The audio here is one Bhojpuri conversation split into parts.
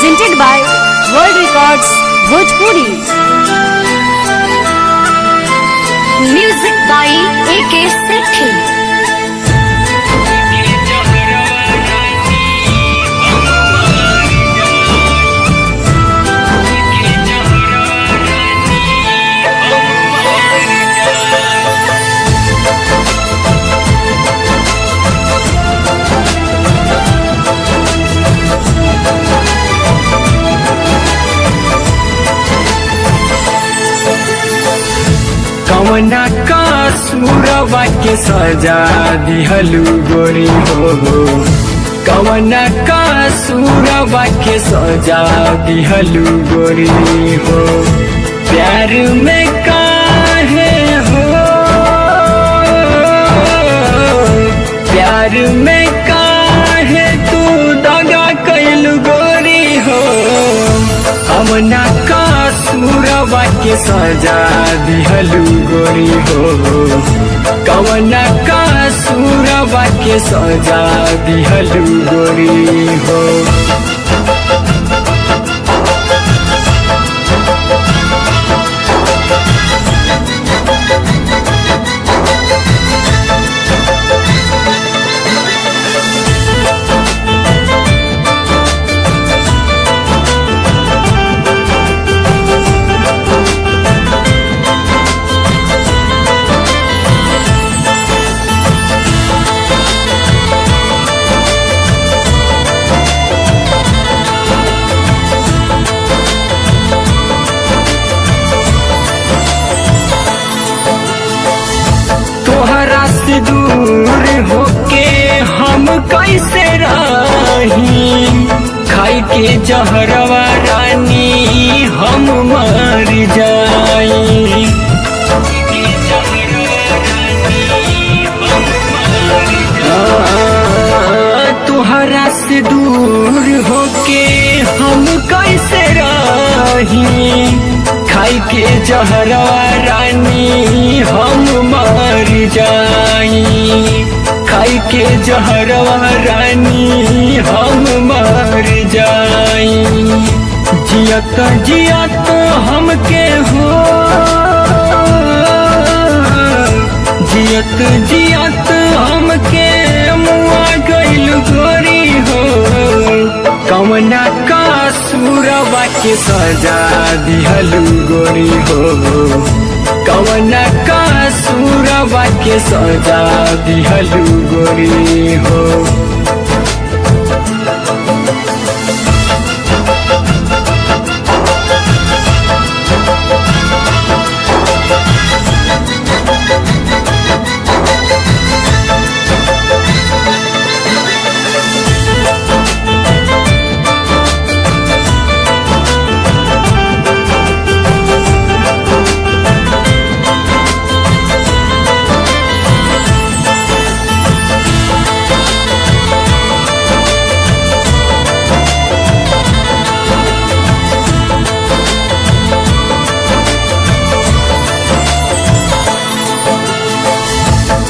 presented by World Records Bhojpuri. Music by A.K. Sethi. कवना का सूरवा के सजा दिहलू गोरी हो, कवना का सूरवा के सजा दिहलू गोरी हो। प्यार में काहे हो, प्यार में काहे तू दगा कैलू गोरी हो। कवना का सूरवा के सजा दिहलू गोरी हो, कवना का सूरवा के सजा दिहलू गोरी हो। तोहरा से दूर होके हम कैसे रही, खाई के जहरवा रानी हम मर जाई। तोहरा से दूर होके हम कैसे रही, खाई के जहरवा रानी हम मर जाई। खाई के जहरवा रानी हम मर जाई। जियत जियत हमके हो, जियत जियत हमके मुआ गइल गोरी हो। कवना का सूरवा के सजा दिहलू गोरी हो, कवना का सूरवा के सजा दिहलू गोरी हो।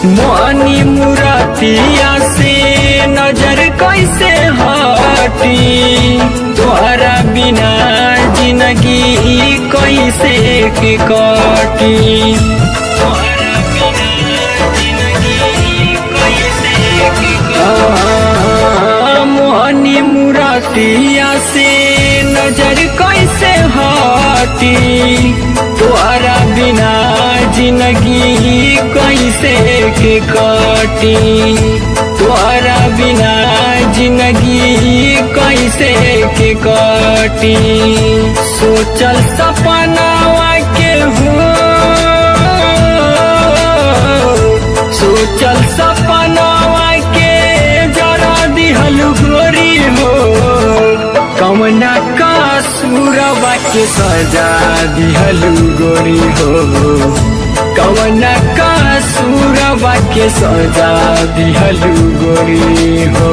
मोहनी मुरातिया से नजर कैसे हटी, तोहरा बिना जिंदगी कैसे के कटी। तोहरा बिना जिंदगी कैसे के कटी। मोहनी मुरातिया से नजर कैसे हटी, तोहरा बिना जिंदगी कैसे के कटी। तोहरा बिना जिंदगी कैसे के कटी। सोचल सपनावा के हो, सोचल सपनावा के जरा दिहलू गोरी हो। कवना का सूरवा के सजा दिहलू गोरी हो, कवना का सूरवा के सजा दिहलू गोरी हो।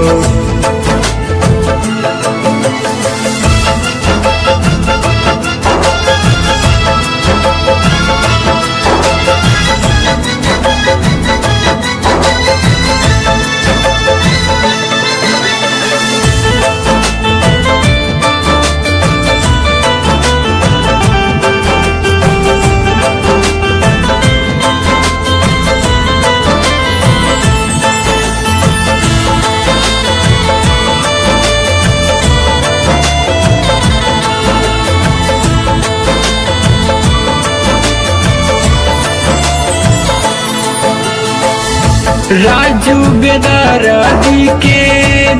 राजू बेदर्दी के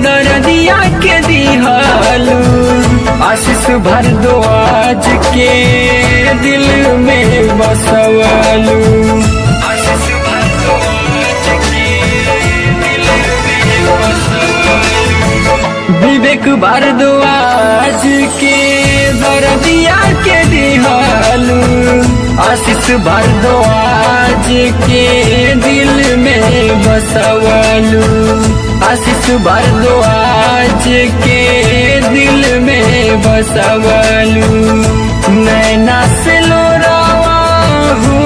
दर्दिया के दिहालू आशीष भारद्वाज के दिल में बसवालू आशीष भारद्वाज के दिल में बसवालू विवेक भारद्वाज के दर्दिया के दिहालू आशीष भारद्वाज के दिल में बसवालू आशीष भारद्वाज के दिल में बसवालू नैना से लोरावा हो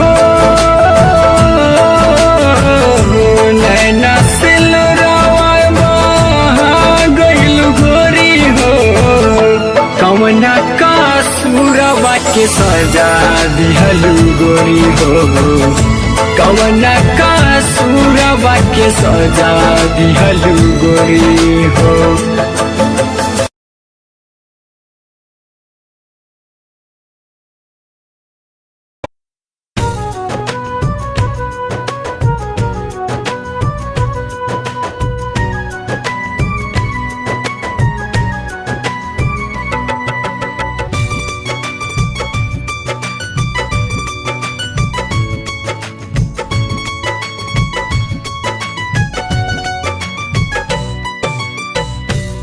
नैना से लोरावा बहा गइलू गोरी हो कवना का सूरवा के सजा दिहलू गोरी हो कवना का सूरवा के सजा दिहलू गोरी हो।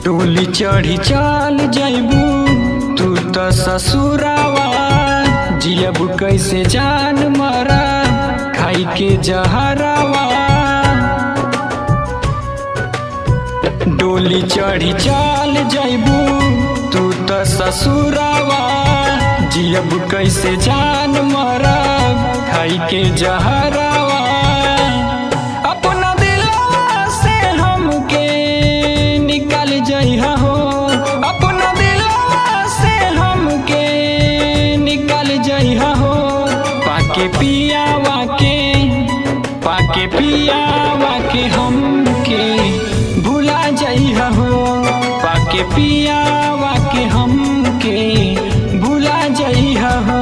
टोली चढ़ी चल जैबू तू तो ससुरावा जियब कैसे जान मरा खाई के जहरावा डोली चढ़ी चल जैबू तू तो ससुरावा जियब कैसे जान मरा खाई के जहरावा जइहा हो अपना दिलवा से हमके निकल जइहा हो पाके पियावा के हमके भुला जइहा हो पाके पियावा के हमके भुला जइहा हो।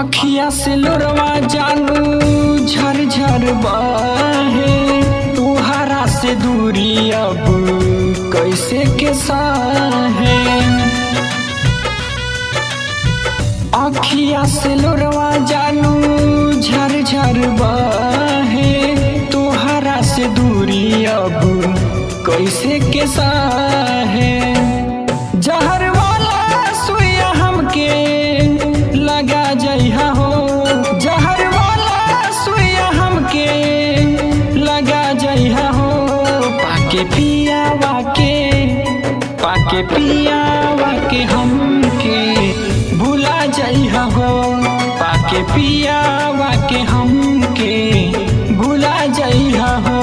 अखिया से लोरवा जानू झरझर बहे तुहरा से दूरी अब कैसे के साहे अखिया से लोरवा जानू झरझर बहे तुहरा से दूरी अब कैसे के साहे जहर वाला सुइया हमके लगा जइहा हो जहर वाला सुइया हमके लगा जइहा हो पाके पियावा के हमके भुला जइहा हो पाके पियावा के हमके भुला जइहा हो।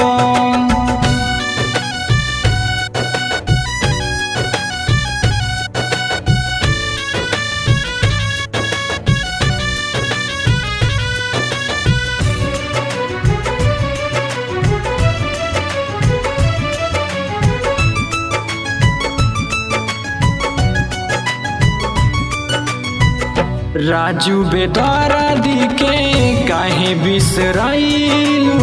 राजू बेदर्दी के काहे बिसराइलू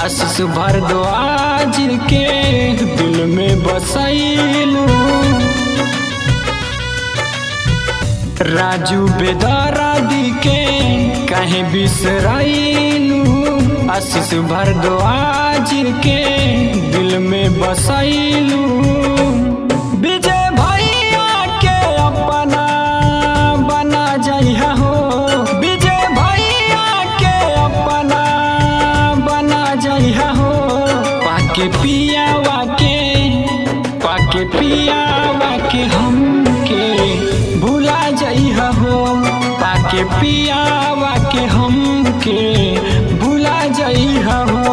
आशीष भारद्वाज के दिल में बसैलू राजू बेदर्दी के काहे बिसराइलू आशीष भारद्वाज के दिल में बसैलू विजय भैया के अपना बना जइहा हो विजय भैया के अपना बना जइहा हो पाके पियावा के हमके भुला जइहा हो पाके पियावा के हमके भुला जइहा हो।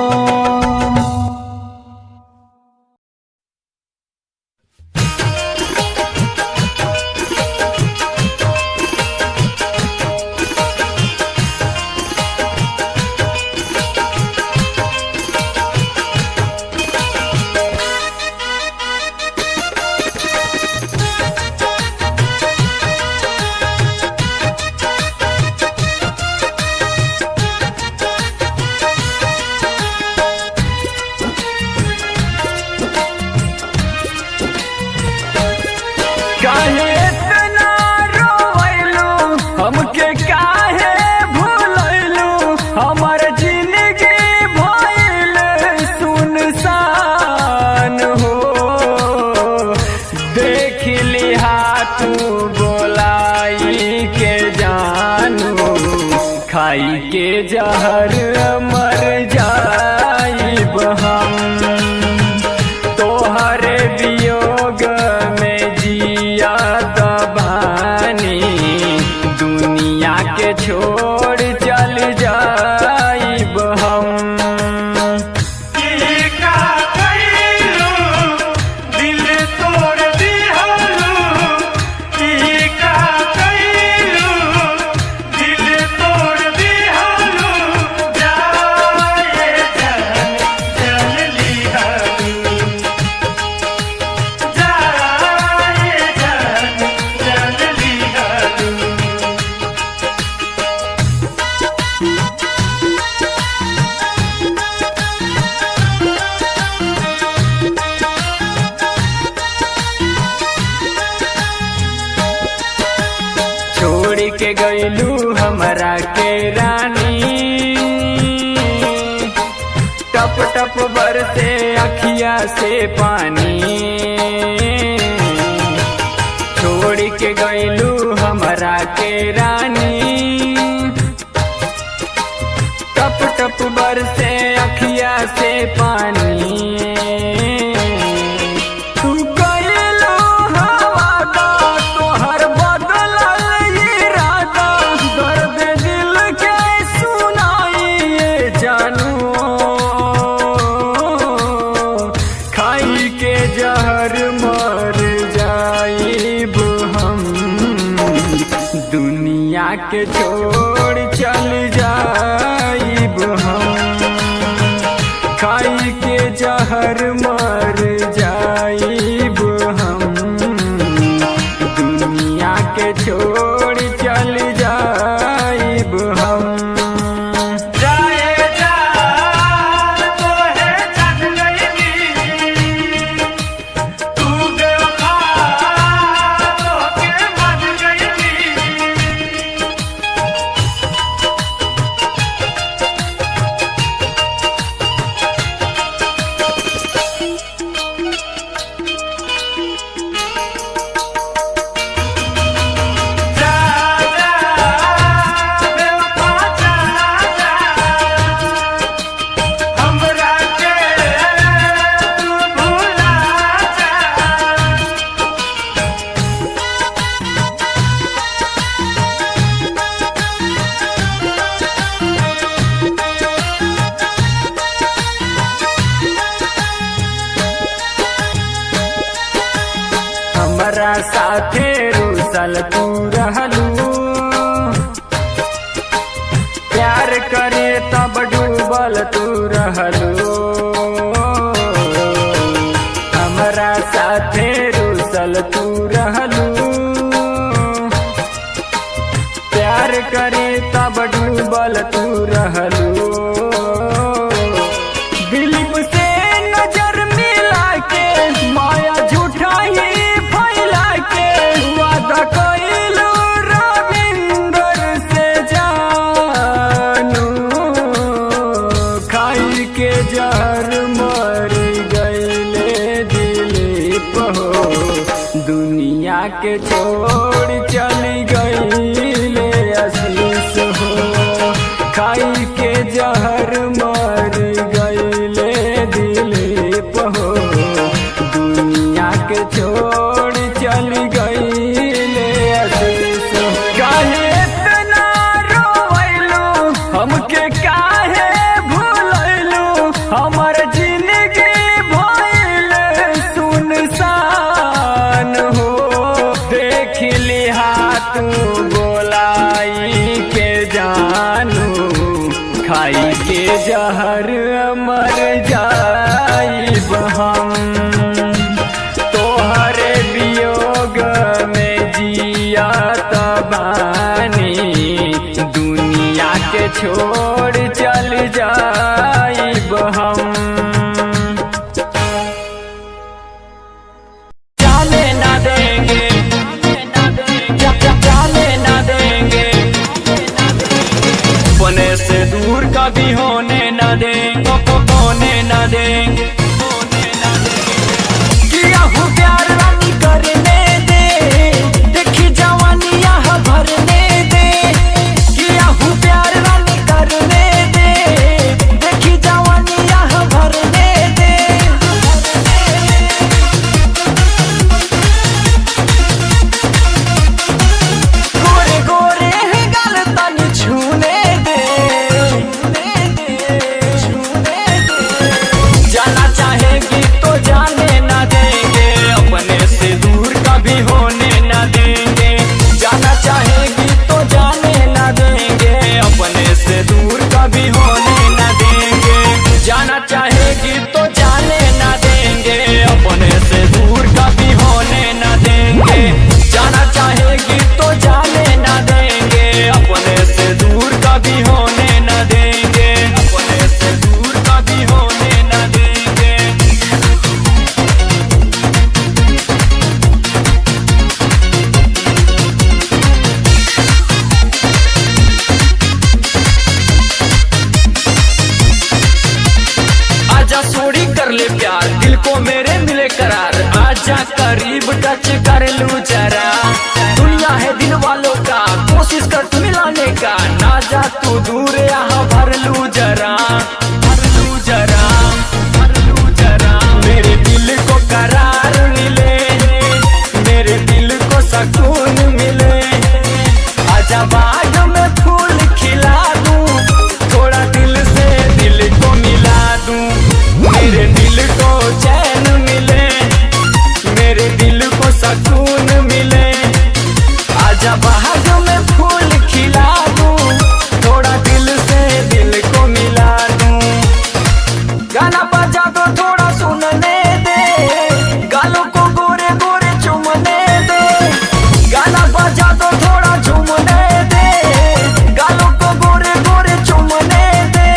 जहर मर जाइब हम। तोहरे वियोग में जिया तबानी, दुनिया के छोड़ चल जाइब हम। छोड़ के गईलू हमरा के रानी, टप टप बरसे अखिया से पानी। छोड़ के गईलू हमरा के रानी, टप टप बरसे अखिया से पानी। दुनिया के छोड़ चल जाइब हम, खाई के जहर मर जाइब हम। दुनिया के छोड़ चल जाइब हम। हमरा साथे रूसल तू रहलू, प्यार करे तब डूबल तू रहलू। हमरा साथे रूसल तू रहलू, प्यार करे तब डूबल तू रहलू। दिलीप से नजर मिला के माया झूठा ही फैला के, वादा कइलू रविंदर से जानू। खाई के जहर मर गईले दिलीप हो, दुनिया के छोड़ चल गईले अश्लीष हो। खाई के जहर मर गईले दिलीप हो, दुनिया के छोड़ चल गईले अश्लीष हो। काहे इतना रोवैलू, हमके काहे भूलैलू। हमर जिंदगी भइल सुनसान हो, देख लिहा तू बोलाई के जानू। खाई के जहर मर जाइब हम, तोहरे वियोग में जिया तबानी। दुनिया के छोड़ चल जाइब हम। जाने ना देंगे, जाने ना देंगे, अपने से दूर कभी होने न देंगे, होने न देंगे। किया हूँ प्यार रानी करने दे, देखी जवानी यहाँ भरने दे। किया हूँ प्यार रानी करने लू जरा। दुनिया है दिल वालों का, कोशिश कर तू मिलाने का, ना जा तू दूर यहाँ भर लू जरा, भर लू जरा, भर लू जरा। मेरे दिल को करार मिले, मेरे दिल को सुकून मिले, आजा बाग में फूल खिला दूं, थोड़ा दिल से दिल को मिला दूं। मेरे दिल को चैन मिले, मेरे दिल को सुकून मिले, आजा बाग में फूल खिला दूं, थोड़ा दिल से दिल को मिला दूं। गाना बजा दो थोड़ा सुनने दे, गालों को गोरे गोरे चुमने दे। गाना बजा दो थोड़ा झूमने दे, गालों को गोरे गोरे चुमने दे,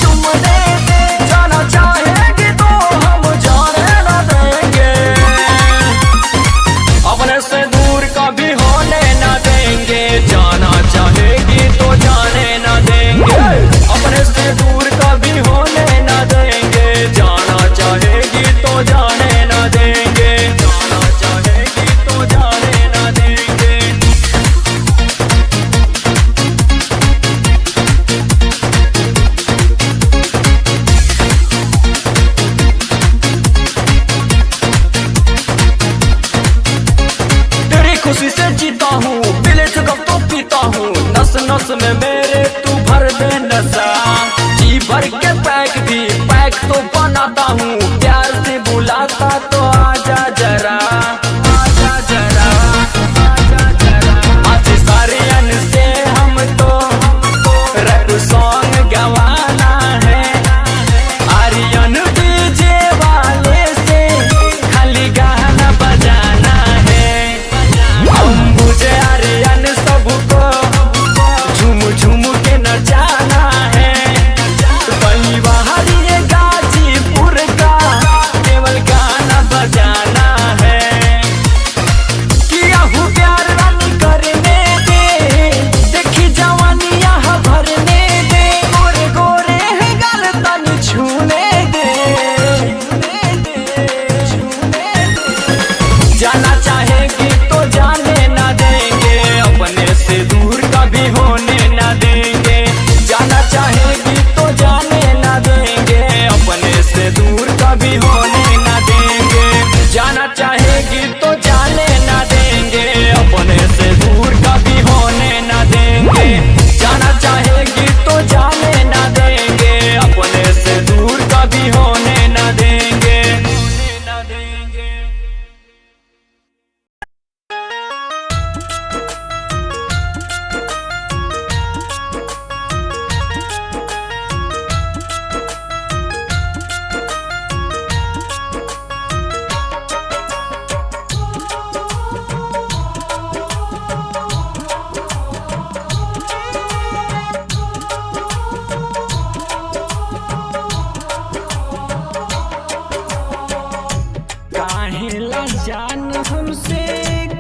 चुमने दे। जाना चाहेगी तो हम जाने न देंगे, अपने से दूर कभी होने न देंगे। जाना चाहेगी तो जाने न देंगे, अपने से दूर कभी होने न देंगे। जाना चाहेगी तो जाने न देंगे, जाना चाहेगी तो जाने न देंगे। तेरी खुशी से जीता हूँ, पीले चुकम तो पीता हूँ, नस नस में मेरे तू भर दे नशा। जी भर के पैक भी पैक तो बनाता हूँ, प्यार से बुलाता तो आजा जरा, आजा जरा, आजा जरा। आज सारे अन से हम तो रैप सॉन्ग गवाना है, आर्यन डीजे वाले से खाली गाना बजाना है। हम बुझे आर्यन सबको झूम झूम के नचाना है, बलिवारी ये गाजीपुर का केवल गाना बजाना है। किया हूँ प्यार रानी करने दे, देखी जवानी यहाँ भरने दे, गोरे गोरे है गाल तनी छूने दे, छूने दे, छूने दे। जाना चाहेगी तो जाने न देंगे, अपने से दूर कभी होने न देंगे। जाना चाहेगी तो जाने न देंगे, अपने से दूर कभी होने न देंगे। जाना चाहेगी तो जाने न देंगे, अपने से दूर कभी होने न देंगे। जाना चाहेगी तो जाने न देंगे, अपने से दूर कभी होने न देंगे, होने न देंगे। काहेला जान हमसे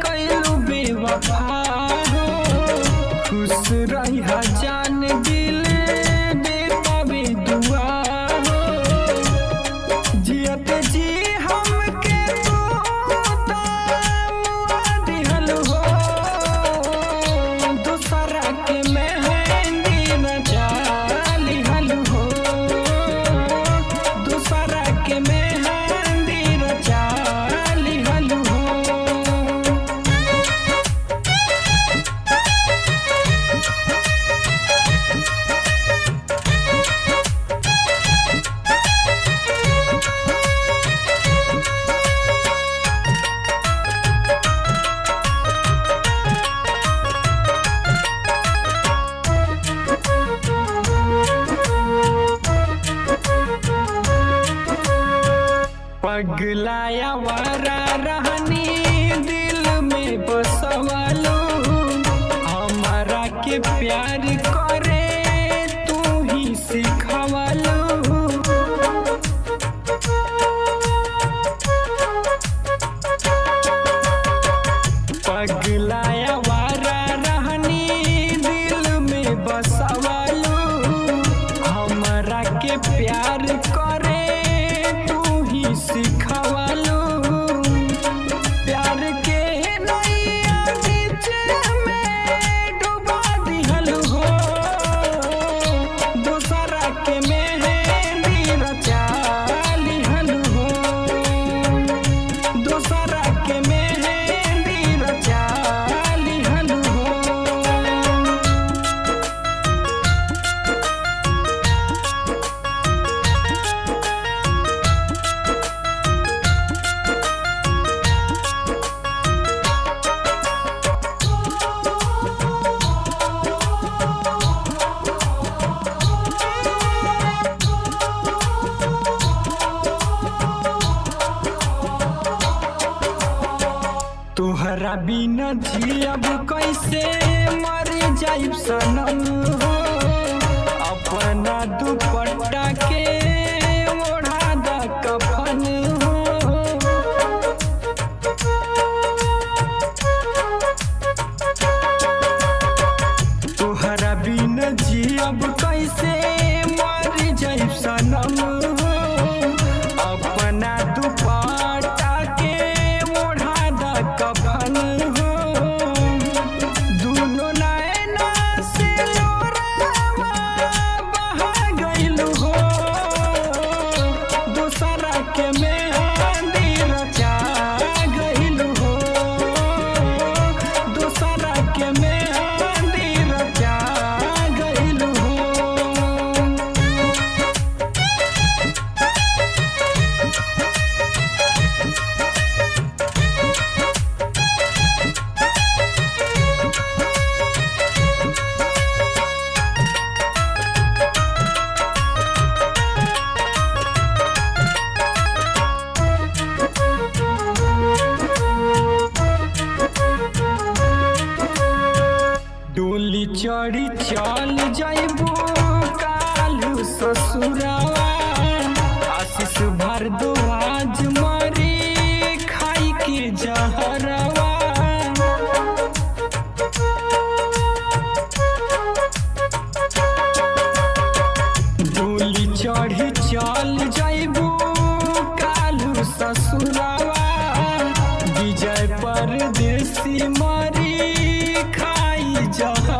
कैलू बेवफा हो, खुश रहिहा जान दिल देतावे दुआ हो। जियत जी हमके तू मुआ दिहल हो, दूसरा के मेहंदी नचा लिहल हो, दूसरा के मेहंदी नचा लिहल हो। पगलाया वारा रहनी दिल में बसवालो, हमारा के प्यार करे तू ही सिखवालो। पगलाया वारा रहनी दिल में बसवालो, हमारा के प्यार करे तू ही सिखवालो। प्यार के तोहरा बिना जियब कैसे मर जाइब सनम हो अपना दुपट्टा के ओढ़ा द कफन हो तोहरा बिना जियब कैसे मर जाइब सनम हो अपना दुपट्टा के ओढ़ा द कफन हो दुनो नैना से लोरावा बहा गइल हो दूसरा के मेहंदी रचा गइल हो दूसरा के मेहंदी रचा गइल हो। डोली चढ़ी चल जाइबो कालू ससुरावा आशीष भारद्वाज मरी खाई के जहरवा डोली चढ़ी चल जाइबो कालू ससुरावा विजय परदेसी मरी खाई जहर